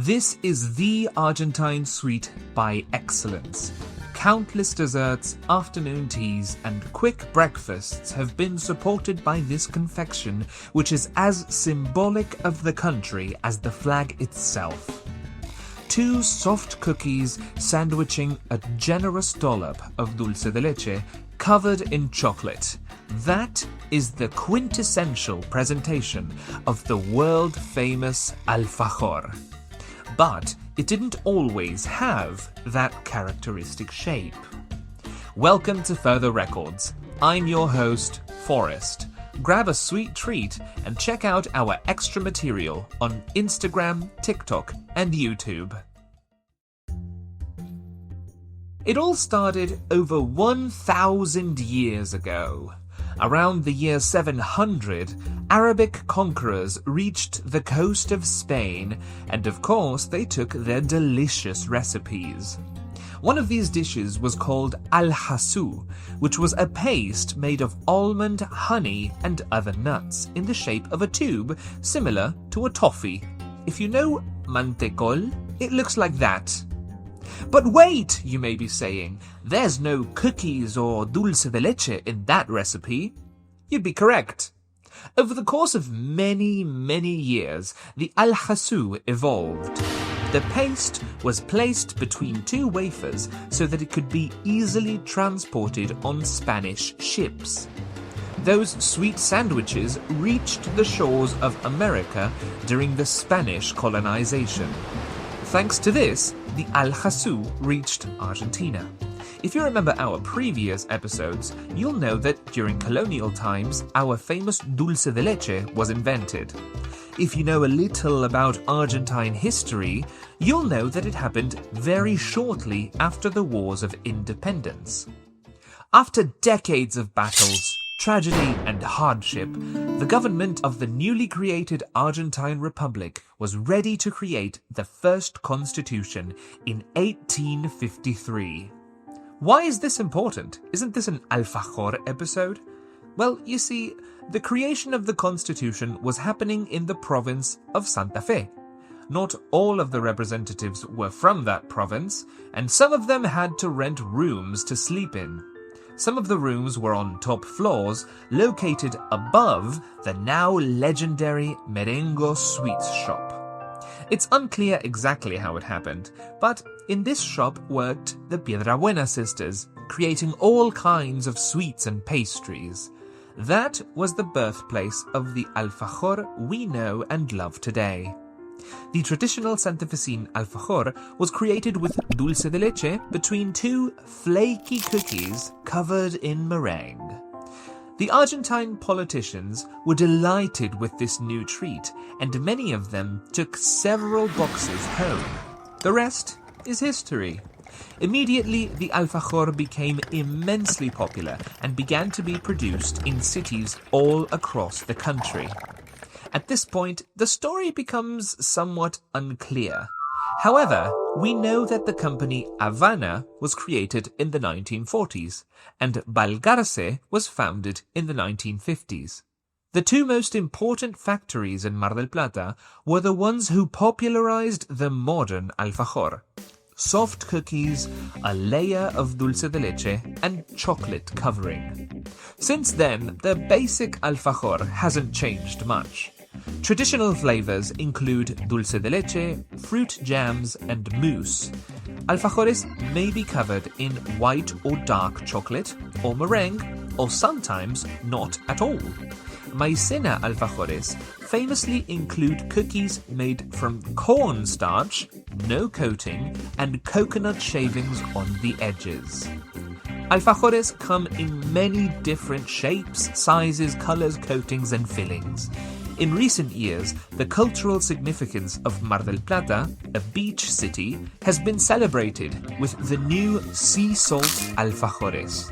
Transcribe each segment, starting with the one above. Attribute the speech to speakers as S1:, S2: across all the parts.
S1: This is the Argentine sweet by excellence. Countless desserts, afternoon teas, and quick breakfasts have been supported by this confection, which is as symbolic of the country as the flag itself. 2 soft cookies sandwiching a generous dollop of dulce de leche covered in chocolate. That is the quintessential presentation of the world-famous alfajor. But it didn't always have that characteristic shape. Welcome to Further Records. I'm your host, Forrest. Grab a sweet treat and check out our extra material on Instagram, TikTok, and YouTube. It all started over 1,000 years ago. Around the year 700, Arabic conquerors reached the coast of Spain, and of course they took their delicious recipes. One of these dishes was called al-hasú, which was a paste made of almond, honey, and other nuts in the shape of a tube, similar to a toffee. If you know Mantecol, it looks like that. But wait, you may be saying, there's no cookies or dulce de leche in that recipe. You'd be correct. Over the course of many years, the al-hasú evolved. The paste was placed between 2 wafers so that it could be easily transported on Spanish ships. Those sweet sandwiches reached the shores of America during the Spanish colonisation. Thanks to this, the al-hasú reached Argentina. If you remember our previous episodes, you'll know that during colonial times, our famous dulce de leche was invented. If you know a little about Argentine history, you'll know that it happened very shortly after the Wars of Independence. After decades of battles, tragedy, and hardship, the government of the newly created Argentine Republic was ready to create the first constitution in 1853. Why is this important? Isn't this an Alfajor episode? Well, you see, the creation of the constitution was happening in the province of Santa Fe. Not all of the representatives were from that province, and some of them had to rent rooms to sleep in. Some of the rooms were on top floors, located above the now legendary Merengo Sweets shop. It's unclear exactly how it happened, but in this shop worked the Piedrabuena sisters, creating all kinds of sweets and pastries. That was the birthplace of the alfajor we know and love today. The traditional Santafesine alfajor was created with dulce de leche between 2 flaky cookies covered in meringue. The Argentine politicians were delighted with this new treat, and many of them took several boxes home. The rest is history. Immediately, the alfajor became immensely popular and began to be produced in cities all across the country. At this point, the story becomes somewhat unclear. However, we know that the company Havana was created in the 1940s, and Balgarce was founded in the 1950s. The 2 most important factories in Mar del Plata were the ones who popularized the modern alfajor. Soft cookies, a layer of dulce de leche, and chocolate covering. Since then, the basic alfajor hasn't changed much. Traditional flavors include dulce de leche, fruit jams, and mousse. Alfajores may be covered in white or dark chocolate, or meringue, or sometimes not at all. Maicena alfajores famously include cookies made from cornstarch, no coating, and coconut shavings on the edges. Alfajores come in many different shapes, sizes, colors, coatings, and fillings. In recent years, the cultural significance of Mar del Plata, a beach city, has been celebrated with the new sea salt alfajores.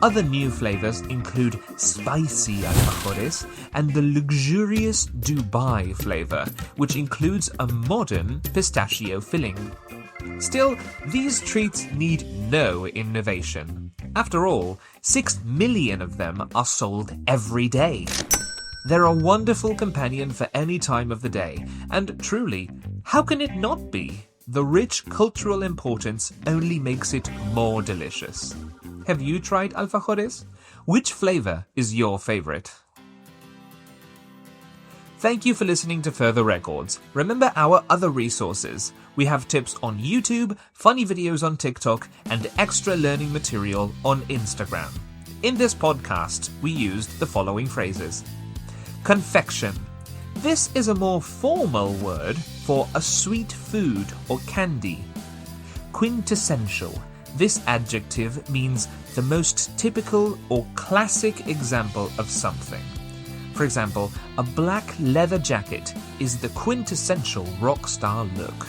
S1: Other new flavors include spicy alfajores and the luxurious Dubai flavor, which includes a modern pistachio filling. Still, these treats need no innovation. After all, 6 million of them are sold every day. They're a wonderful companion for any time of the day, and truly, How can it not be? The rich cultural importance only makes it more delicious. Have you tried alfajores? Which flavor is your favorite? Thank you for listening to Further Records. Remember our other resources. We have tips on YouTube, funny videos on TikTok, and extra learning material on Instagram. In this podcast, we used the following phrases. Confection. This is a more formal word for a sweet food or candy. Quintessential. This adjective means the most typical or classic example of something. For example, a black leather jacket is the quintessential rock star look.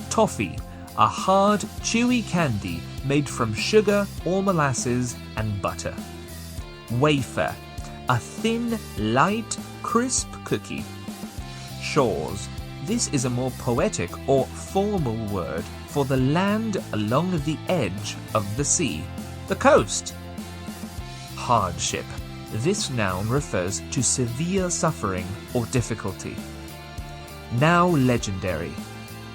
S1: Toffee. A hard, chewy candy made from sugar or molasses and butter. Wafer. A thin, light, crisp cookie. Shores. This is a more poetic or formal word for the land along the edge of the sea, the coast. Hardship. This noun refers to severe suffering or difficulty. Now legendary.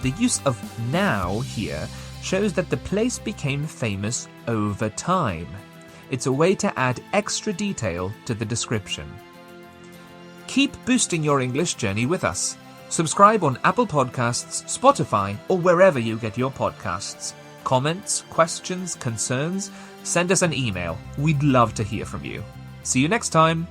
S1: The use of now here shows that the place became famous over time. It's a way to add extra detail to the description. Keep boosting your English journey with us. Subscribe on Apple Podcasts, Spotify, or wherever you get your podcasts. Comments, questions, concerns? Send us an email. We'd love to hear from you. See you next time.